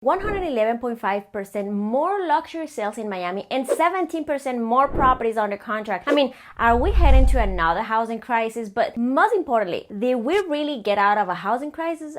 111.5% more luxury sales in Miami and 17% more properties under contract. I mean, are we heading to another housing crisis? But most importantly, did we really get out of a housing crisis?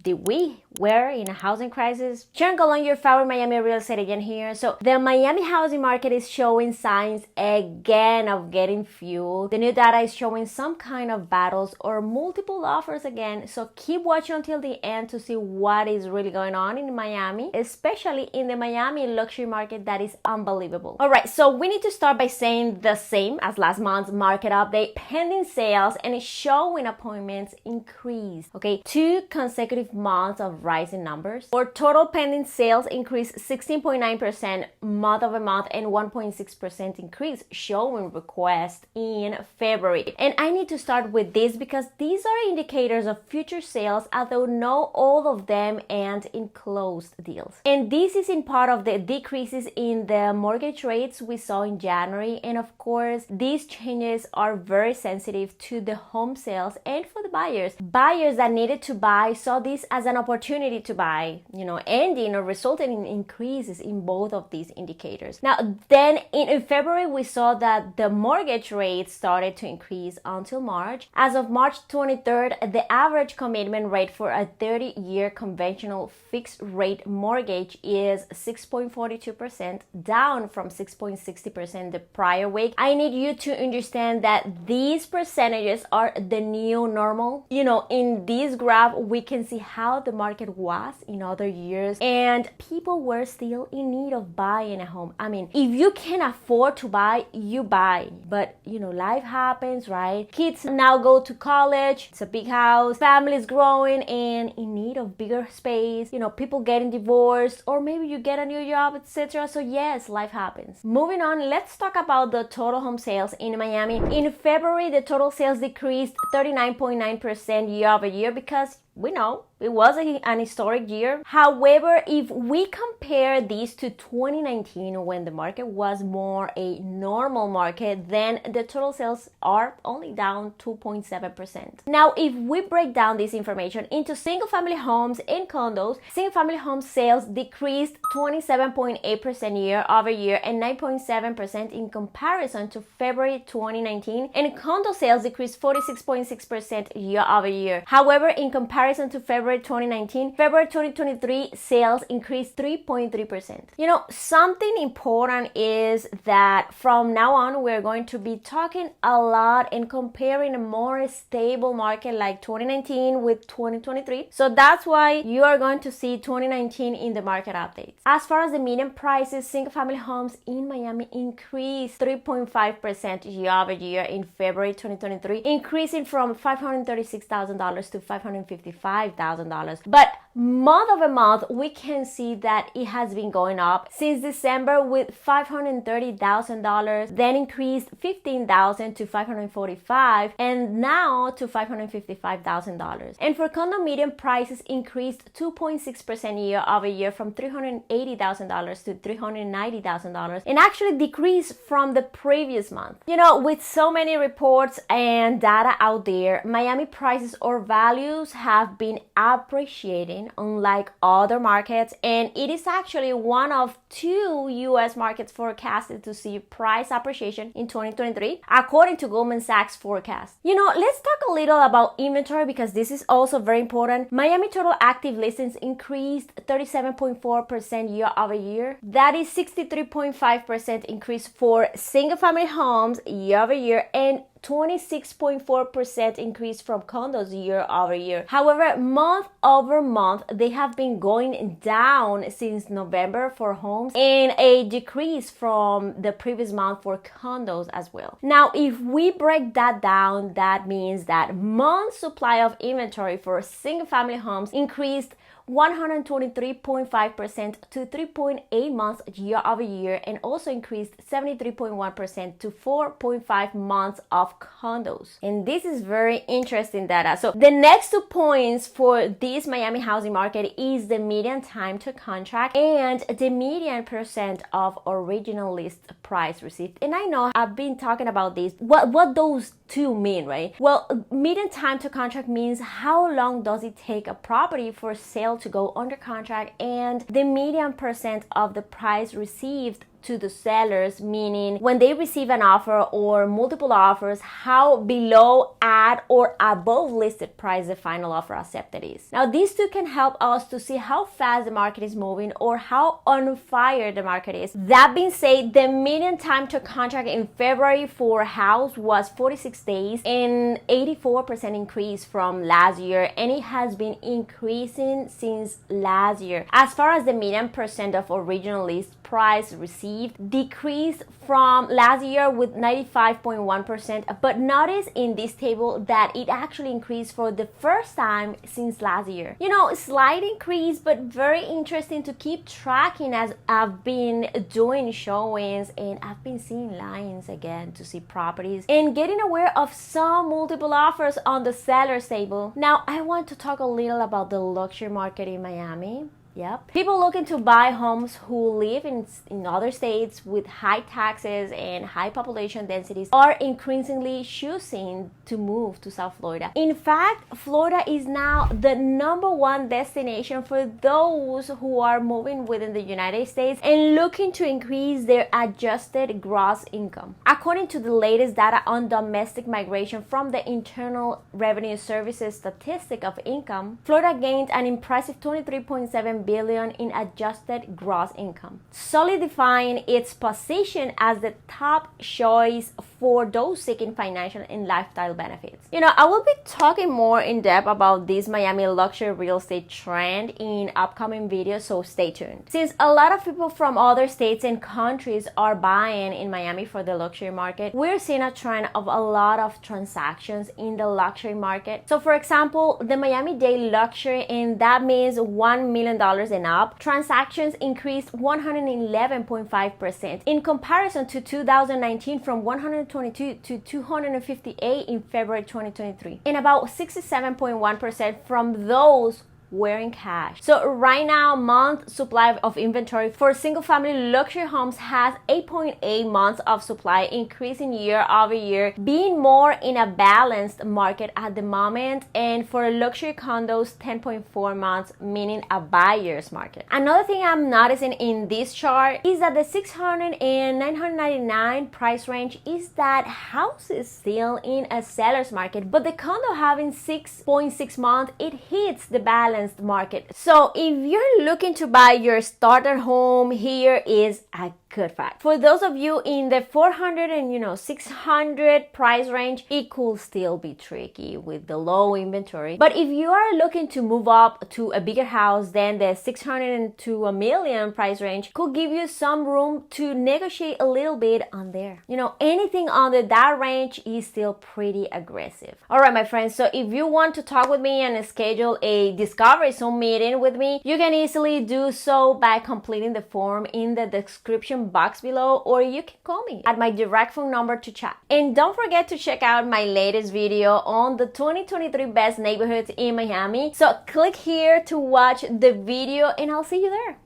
Did we? We're in a housing crisis? Sharon, your favorite Miami real estate agent here. So the Miami housing market is showing signs again of getting fueled. The new data is showing some kind of battles or multiple offers again. So keep watching until the end to see what is really going on in Miami, especially in the Miami luxury market that is unbelievable. All right, so we need to start by saying the same as last month's market update. Pending sales and showing appointments increased. Okay, 2 consecutive months of rising numbers. Our total pending sales increased 16.9% month over month and 1.6% increase showing requests in February. And I need to start with this because these are indicators of future sales, although not all of them end in closed deals. And this is in part of the decreases in the mortgage rates we saw in January. And of course, these changes are very sensitive to the home sales and for the buyers. Buyers that needed to buy saw this as an opportunity to buy, ending or resulting in increases in both of these indicators. Now, then in February, we saw that the mortgage rate started to increase until March. As of March 23rd, the average commitment rate for a 30-year conventional fixed rate mortgage is 6.42%, down from 6.60% the prior week. I need you to understand that these percentages are the new normal. In this graph, we can see how the market was in other years and people were still in need of buying a home. I mean, if you can afford to buy, you buy. But life happens, right? Kids now go to college, it's a big house, families growing and in need of bigger space, people getting divorced, or maybe you get a new job, etc. So yes, life happens. Moving on, let's talk about the total home sales in Miami. In February, the total sales decreased 39.9% year over year because we know it was an historic year. However, if we compare these to 2019 when the market was more a normal market, then the total sales are only down 2.7%. Now, if we break down this information into single-family homes and condos, single-family home sales decreased 27.8% year over year and 9.7% in comparison to February 2019, and condo sales decreased 46.6% year over year. However, in comparison to February 2019, February 2023 sales increased 3.3%. Something important is that from now on, we're going to be talking a lot and comparing a more stable market like 2019 with 2023. So that's why you are going to see 2019 in the market updates. As far as the median prices, single-family homes in Miami increased 3.5% year over year in February 2023, increasing from $536,000 to $555,000. But month over month, we can see that it has been going up since December with $530,000, then increased $15,000 to $545,000, and now to $555,000. And for condo median prices increased 2.6% year over year from $380,000 to $390,000, and actually decreased from the previous month. With so many reports and data out there, Miami prices or values have been appreciating unlike other markets, and it is actually one of 2 U.S. markets forecasted to see price appreciation in 2023 according to Goldman Sachs forecast. Let's talk a little about inventory because this is also very important. Miami total active listings increased 37.4% year over year. That is 63.5% increase for single family homes year over year and 26.4% increase from condos year over year. However, month over month, they have been going down since November for homes and a decrease from the previous month for condos as well. Now, if we break that down, that means that month supply of inventory for single family homes increased 123.5% to 3.8 months year over year, and also increased 73.1% to 4.5 months of condos. And this is very interesting data. So the next 2 points for this Miami housing market is the median time to contract and the median percent of original list price received. And I know I've been talking about this, what those two mean, right? Well, median time to contract means how long does it take a property for sale sale to go under contract, and the median percent of the price received to the sellers, meaning when they receive an offer or multiple offers, how below, at, or above listed price the final offer accepted is. Now, these two can help us to see how fast the market is moving or how on fire the market is. That being said, the median time to contract in February for a house was 46 days, an 84% increase from last year, and it has been increasing since last year. As far as the median percent of original list price received, decreased from last year with 95.1%, but notice in this table that it actually increased for the first time since last year. You know, slight increase, but very interesting to keep tracking as I've been doing showings and I've been seeing lines again to see properties and getting aware of some multiple offers on the seller's table. Now, I want to talk a little about the luxury market in Miami. Yep. People looking to buy homes who live in other states with high taxes and high population densities are increasingly choosing to move to South Florida. In fact, Florida is now the #1 destination for those who are moving within the United States and looking to increase their adjusted gross income. According to the latest data on domestic migration from the Internal Revenue Service's statistic of income, Florida gained an impressive 23.7 billion in adjusted gross income, solidifying its position as the top choice for those seeking financial and lifestyle benefits. You know, I will be talking more in depth about this Miami luxury real estate trend in upcoming videos, so stay tuned. Since a lot of people from other states and countries are buying in Miami for the luxury market, we're seeing a trend of a lot of transactions in the luxury market. So for example, the Miami-Dade luxury, and that means $1 million and up, transactions increased 111.5% in comparison to 2019, from 122 to 258 in February 2023, and about 67.1% from those were in cash. So right now, month supply of inventory for single family luxury homes has 8.8 months of supply, increasing year over year, being more in a balanced market at the moment, and for luxury condos 10.4 months, meaning a buyer's market. Another thing I'm noticing in this chart is that the $600 and $999 price range is that house is still in a seller's market, but the condo having 6.6 months, it hits the balance market. So if you're looking to buy your starter home, here is a good fact. For those of you in the 400 and 600 price range, it could still be tricky with the low inventory. But if you are looking to move up to a bigger house, then the 600 to $1 million price range could give you some room to negotiate a little bit on there. Anything under that range is still pretty aggressive. All right, my friends, so if you want to talk with me and schedule a discovery Zoom meeting with me, you can easily do so by completing the form in the description box below, or you can call me at my direct phone number to chat. And don't forget to check out my latest video on the 2023 best neighborhoods in Miami. So click here to watch the video, and I'll see you there.